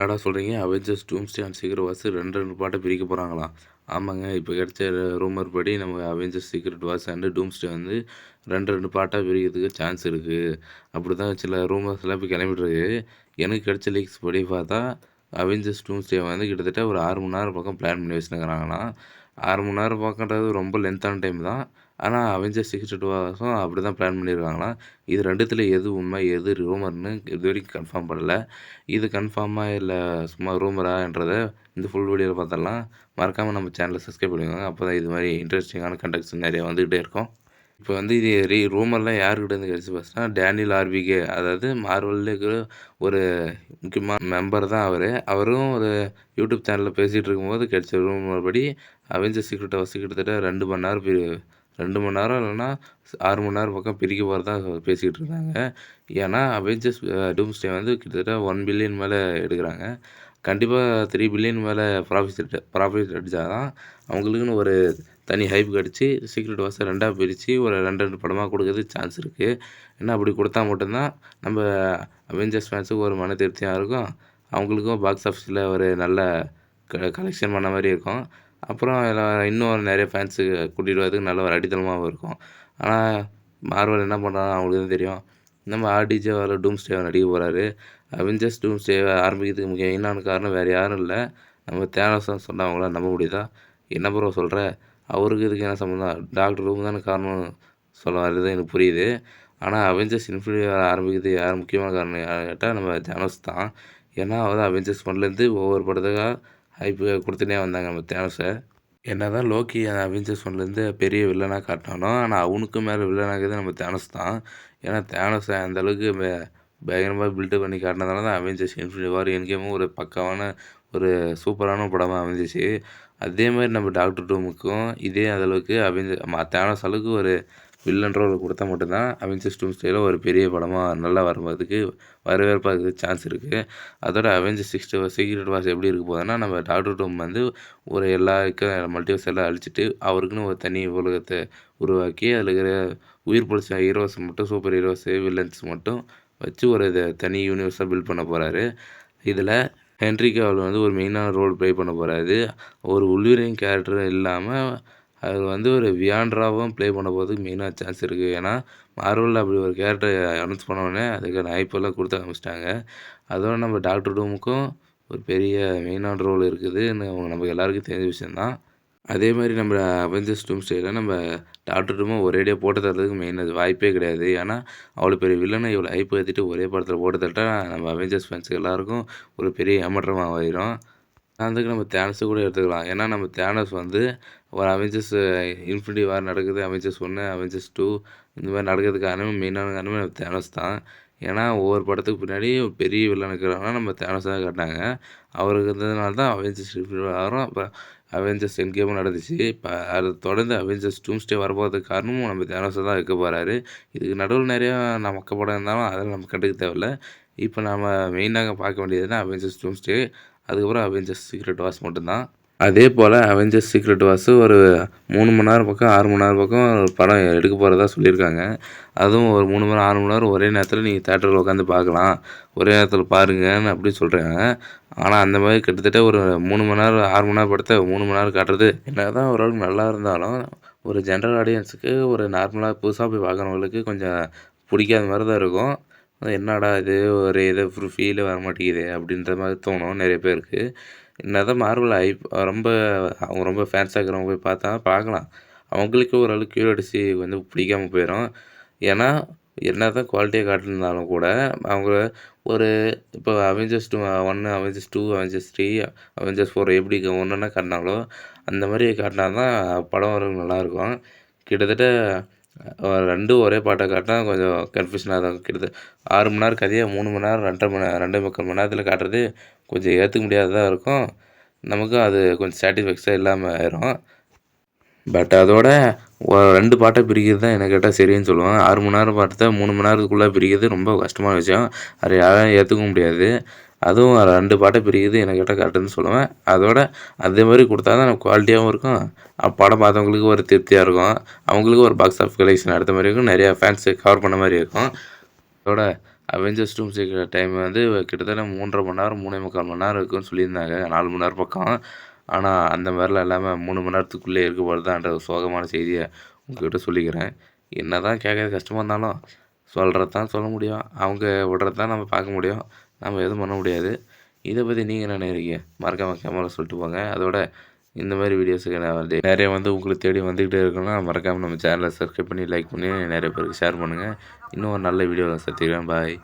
என்னடா சொல்கிறீங்க? Avengers டூம்ஸ்டே and secret Wars 2, 2 பாட்டா பிரிக்க போகிறாங்களாம். ஆமாங்க. இப்போ கிடைச்ச ரூமர் படி நம்ம அவெஞ்சர்ஸ் சீக்ரெட் வார்ஸ் அண்ட் டூம்ஸ்டே வந்து 2, 2 பாட்டா பிரிக்கிறதுக்கு சான்ஸ் இருக்குது. அப்படிதான் சில ரூமர்ஸ்லாம் இப்போ கிளம்பிட்டுருக்கு. எனக்கு கிடைச்ச லீக்ஸ் படி பார்த்தா, அவெஞ்சர்ஸ் டூம்ஸ்டே வந்து கிட்டத்தட்ட ஒரு 6 மணி நேரம் பக்கம் பிளான் பண்ணி வச்சுருக்கிறாங்களாம். 6 மணி நேரம் பக்கம்ன்றது ரொம்ப லென்த்தான டைம் தான். ஆனா, அவெஞ்சர்ஸ் சீக்ரெட் வார்ஸும் அப்படிதான் பிளான் பண்ணியிருக்காங்களாம். இது 2த்துல எது உண்மை, எது ரூமர்ன்னு இதுவரைக்கும் கன்ஃபார்ம் பண்ணல. இது கன்ஃபார்மா இல்ல சும்மா ரூமரான்றத இந்த ஃபுல் வீடியோல பார்த்துடலாம். மறக்காம நம்ம சேனல சப்ஸ்கிரைப் பண்ணிக்கோங்க. அப்பதான் இது மாரி இன்ட்ரஸ்டிங்கான கன்டென்ட்ஸ் நெறைய வந்துகிட்டே இருக்கும். இப்போ வந்து இது ரூமர்லாம் யார்கிட்டேருந்து கிடைச்சு ஃபர்ஸ்ட்னா, டேனியல் ஆர்விகே அதாவது மார்வல்ல இருக்கிற ஒரு முக்கியமான மெம்பர் தான் அவரு. அவரும் ஒரு யூடியூப் சேனல்ல பேசிட்டு இருக்கும்போது கிடைச்ச ரூமர் படி, அவெஞ்சர்ஸ் சீக்ரெட் வார்ஸ் கிட்டத்தட்ட 2 மணி நேரம் 2 மணி நேரம் இல்லைன்னா 6 மணி நேரம் பக்கம் பிரிக்க போறதா பேசிக்கிட்டு இருந்தாங்க. ஏன்னா, அவெஞ்சர்ஸ் டூம்ஸ்டே வந்து கிட்டத்தட்ட 1 பில்லியன் மேல எடுக்குறாங்க. கண்டிப்பா 3 பில்லியன் மேல ப்ராஃபிட் அடிச்சா தான் அவங்களுக்குன்னு ஒரு தனி ஹைப் கிடச்சி சீக்ரெட் வார்ஸ 2ஆ பிரிச்சு ஒரு 2, 2 படமா குடுக்கறதுக்கு சான்ஸ் இருக்கு. ஏன்னா, அப்படி குடுத்தா மட்டும் தான் நம்ம அவெஞ்சர்ஸ் ஃபேன்ஸுக்கு ஒரு மன திருப்தியா இருக்கும். அவங்களுக்கும் பாக்ஸ் ஆஃபிஸ்ல ஒரு நல்ல கலெக்ஷன் பண்ண மாரி இருக்கும். அப்புறம் இன்னும் நெறைய ஃபேன்ஸு கூட்டிட்டு வரதுக்கு நல்ல ஒரு அடித்தளமாவும் இருக்கும். ஆனா, மார்வல் என்ன பண்றாங்கன்னு அவங்களுக்கு தான் தெரியும். நம்ம ஆர்டிஜே வேற டூம்ஸ்டேவ நடிக்க போறாரு. அவெஞ்சர்ஸ் டூம்ஸ்டே ஆரம்பிக்கிறதுக்கு மெயினான காரணம் வேற யாரும் இல்ல. நம்ம தேனோஸ்ன்னு சொன்னா அவங்களால நம்ப முடியுதா? என்ன ப்ரோ சொல்ற? அவருக்கு இதுக்கு என்ன சம்மந்தம்? டாக்டர் டூம் தானே காரணம் சொல்ல வர்றது எனக்கு புரியுது. ஆனா, அவெஞ்சர்ஸ் இன்ஃபினிட்டி வார் ஆரம்பிக்கிறதுக்கு யார் முக்கியமான காரணம் யாருன்னு கேட்டா நம்ம தேனோஸ் தான். ஏன்னா, அவர் தான் அவெஞ்சர்ஸ் 1லேருந்து ஒவ்வொரு படத்துக்கா ஹைப் குடுத்துன்னே வந்தாங்க நம்ம தேனோஸ. என்னதான் லோக்கி அவெஞ்சர்ஸ் 1லேருந்து பெரிய வில்லனா காட்டினாலும், ஆனா அவனுக்கும் மேல வில்லனா இருக்கிறது நம்ம தேனோஸ் தான். ஏன்னா, தேனோஸ அந்த அளவுக்கு பயங்கரமா பில்டப் பண்ணி காட்டினதால தான் அவெஞ்சர்ஸ் இன்ஃபினிட்டி வார், எண்ட் கேமும் ஒரு பக்காவான ஒரு சூப்பரான படமா அமைஞ்சிச்சு. அதே மாரி நம்ம டாக்டர் டூமுக்கும் இதே அளவுக்கு தேனோஸ் அளவுக்கு ஒரு வில்லன் ரோல் குடுத்தா மட்டும் தான் அவெஞ்சர்ஸ் டூம்ஸ்டேல ஒரு பெரிய படமா நல்லா வரதுக்கு வரவேற்பா இருக்கிறதுக்கு சான்ஸ் இருக்கு. அதோட அவெஞ்சர்ஸ் சீக்ரெட் வார்ஸ் எப்படி இருக்க போகுதுன்னா, நம்ம டாக்டர் டூம் வந்து ஒரு மல்டிவர்ஸ் எல்லாம் அழிச்சிட்டு, அவருக்குன்னு ஒரு தனி உலகத்த உருவாக்கி, அதில இருக்கிற உயிர் பிழைச்ச ஹீரோஸ் மட்டும் சூப்பர் ஹீரோஸ், வில்லன்ஸ் மட்டும் வச்சு ஒரு தனி யூனிவர்ஸா பில்ட் பண்ண போறாரு. இதில ஹென்ரி கேவில் வந்து ஒரு மெயினான ரோல் ப்ளே பண்ண போறாரு. ஒரு உல்வரின் கேரக்டர் இல்லாம, அது வந்து ஒரு வியாண்ட்ராவும் ப்ளே பண்ண போறதுக்கு மெயினா சான்ஸ் இருக்கு. ஏன்னா, மார்வல்ல அப்படி ஒரு கேரக்டர் அனௌன்ஸ் பண்ண உடனே அதுக்கான ஹைப்பெல்லாம் குடுக்க ஆரம்பிச்சுட்டாங்க. அதோட நம்ம டாக்டர் டூமுக்கும் ஒரு பெரிய மெயினான ரோல் இருக்குதுன்னு நமக்கு எல்லாருக்கும் தெரிஞ்ச விஷயம் தான். அதே மாரி நம்ம அவெஞ்சர்ஸ் டூம்ஸ்டேல நம்ம டாக்டர் டூம ஒரேடியா போட்டு தள்ளுறதுக்கு மெயின் அது வாய்ப்பே கிடையாது. ஏன்னா, அவ்வளோ பெரிய வில்லன இவ்வளோ ஹைப் ஏத்திட்டு ஒரே படத்தில போட்டு தள்ளிட்டா நம்ம அவெஞ்சர்ஸ் ஃபேன்ஸுக்கு எல்லாருக்கும் ஒரு பெரிய ஏமாற்றமா ஆயிரும். உதாரணத்துக்கு நம்ம தேனோஸ கூட எடுத்துக்கலாம். ஏன்னா, நம்ம தேனோஸ் வந்து ஒரு அவெஞ்சர்ஸ் இன்ஃபினிட்டி வார் நடக்குது. அவெஞ்சர்ஸ் 1, அவெஞ்சர்ஸ் 2 இந்த மாரி நடக்கிறதுக்கு காரணமே மெயினான காரணமே நம்ம தேனோஸ் தான். ஏன்னா, ஒவ்வொரு படத்துக்கு பின்னாடி ஒரு பெரிய வில்லன் இருக்கிறாங்கன்னா நம்ம தேனோஸ தான் காட்டினாங்க. அவருக்கு இருந்ததுனால தான் அவெஞ்சர்ஸ் இன்ஃபினிட்டி வாரும், அப்புறம் அவெஞ்சர்ஸ் எண்ட் கேமும் நடந்துச்சு. இப்ப அத தொடர்ந்து அவெஞ்சர்ஸ் டூம்ஸ்டே வரப்போறதுக்கு காரணமும் நம்ம தேனோஸா தான் இருக்க போறாரு. இதுக்கு நடுவுல நெறையா மொக்க படம் இருந்தாலும் அதெல்லாம் நம்ம கண்டுக்க தேவையில்ல. இப்ப நாம மெயினா பார்க்க வேண்டியதுனா அவெஞ்சர்ஸ் டூம்ஸ்டே, அதுக்கப்புறம் அவெஞ்சர்ஸ் சீக்ரெட் வார்ஸ் மட்டும்தான். அதேபோல அவெஞ்சர்ஸ் சீக்ரெட் வார்ஸ் ஒரு 3 மணி நேரம் பக்கம், 6 மணி நேரம் பக்கம் ஒரு படம் எடுக்க போறதா சொல்லியிருக்காங்க. அதுவும் ஒரு 3 மணி நேரம், 6 மணி நேரம் ஒரே நேரத்தில நீங்க தியேட்டர்ல உட்காந்து பார்க்கலாம். ஒரே நேரத்தில பாருங்கன்னு அப்படி சொல்றாங்க. ஆனா, அந்த மாரி கிட்டத்தட்ட ஒரு 3 மணி நேரம், 6 மணி நேரம் படத்த 3 மணி நேரம் காட்டுறது என்னதான் ஓரளவுக்கு நல்லா இருந்தாலும், ஒரு ஜெனரல் ஆடியன்ஸுக்கு ஒரு நார்மலா புதுசா போய் பார்க்குறவங்களுக்கு கொஞ்சம் புடிக்காத மாரி தான் இருக்கும். என்னடா இது ஒரு ஃபீலே வர மாட்டேங்குதே அப்படின்ற மாரி தோணும் நெறைய பேருக்கு. என்னதான் மார்வல் ரொம்ப அவங்க ரொம்ப ஃபேன்ஸா இருக்கிறவங்க போய் பார்த்தா பார்க்கலாம். அவங்களுக்கு ஓரளவுக்கு கியூரியாசிட்டி வந்து பிடிக்காம போயிரும். ஏன்னா, என்னதான் குவாலிட்டியா காட்டியிருந்தாலும் கூட, அவங்க ஒரு இப்போ அவெஞ்சர்ஸ் 1, அவெஞ்சர்ஸ் 2, அவெஞ்சர்ஸ் 3, அவெஞ்சர்ஸ் 4 எப்படி ஒன்னொன்னா காட்டினாங்களோ, அந்த மாரி காட்டினா தான் படம் நல்லாயிருக்கும். கிட்டத்தட்ட 2ம் ஒரே பாட்டா காட்டினா கொஞ்சம் கன்ஃப்யூஷனா தான் கிட்டத்தட்ட 6 மணி நேரம் கதைய 3 மணி நேரம் 2 1/4 மணி நேரத்தில காட்டுறது கொஞ்சம் ஏத்துக்க முடியாததா இருக்கும். நமக்கும் அது கொஞ்சம் சாட்டிஸ்ஃபேக்ஷனா இல்லாம ஆயிரும். பட் அதோட 2 பார்ட்டா பிரிக்கிறது தான் என்ன கேட்டா சரின்னு சொல்லுவேன். 6 மணி நேரம் படத்த 3 மணி நேரத்துக்குள்ள பிரிக்கிறது ரொம்ப கஷ்டமான விஷயம். அத யாராலும் ஏத்துக்கவும் முடியாது. அதுவும் 2 பார்ட்டா பிரிக்கிறது என்ன கேட்டா கரெக்ட்டுன்னு சொல்லுவேன். அதோட அதே மாரி குடுத்தா தான் குவாலிட்டியாவும் இருக்கும். படம் பார்த்தவங்களுக்கு ஒரு திருப்தியா இருக்கும். அவங்களுக்கும் ஒரு பாக்ஸ் ஆஃபிஸ் கலெக்ஷன் அடுத்த மாரி இருக்கும். நெறைய ஃபேன்ஸ கவர் பண்ண மாரி இருக்கும். அதோட அவெஞ்சர்ஸ் டூம்ஸ்டே டைம் வந்து கிட்டத்தட்ட 3 1/2 மணி நேரம், 3 1/4 மணி நேரம் இருக்குன்னு சொல்லியிருந்தாங்க. 4 மணி நேரம் பக்கம். ஆனா, அந்த மாரிலாம் இல்லாம 3 மணி நேரத்துக்குள்ளே இருக்க போறதான்ற ஒரு சோகமான செய்திய உங்ககிட்ட சொல்லிக்கிறேன். என்னதான் கேட்க கஷ்டமா இருந்தாலும், சொல்றது தான் சொல்ல முடியும். அவங்க விடுறது தான் நம்ம பார்க்க முடியும். நம்ம எதுவும் பண்ண முடியாது. இத பத்தி நீங்க என்ன நினைக்கிறீங்க? மறக்காம கமெண்ட்ல சொல்லிட்டு போங்க. அதோட இந்த மாரி வீடியோஸுக்கு நான் நெறைய வந்து உங்களுக்கு தேடி வந்துகிட்டே இருக்குன்னா, மறக்காம நம்ம சேனல சப்ஸ்கிரைப் பண்ணி, லைக் பண்ணி நெறைய பேருக்கு ஷேர் பண்ணுங்க. இன்னும் ஒரு நல்ல வீடியோல சந்திக்கிறேன். பாய்.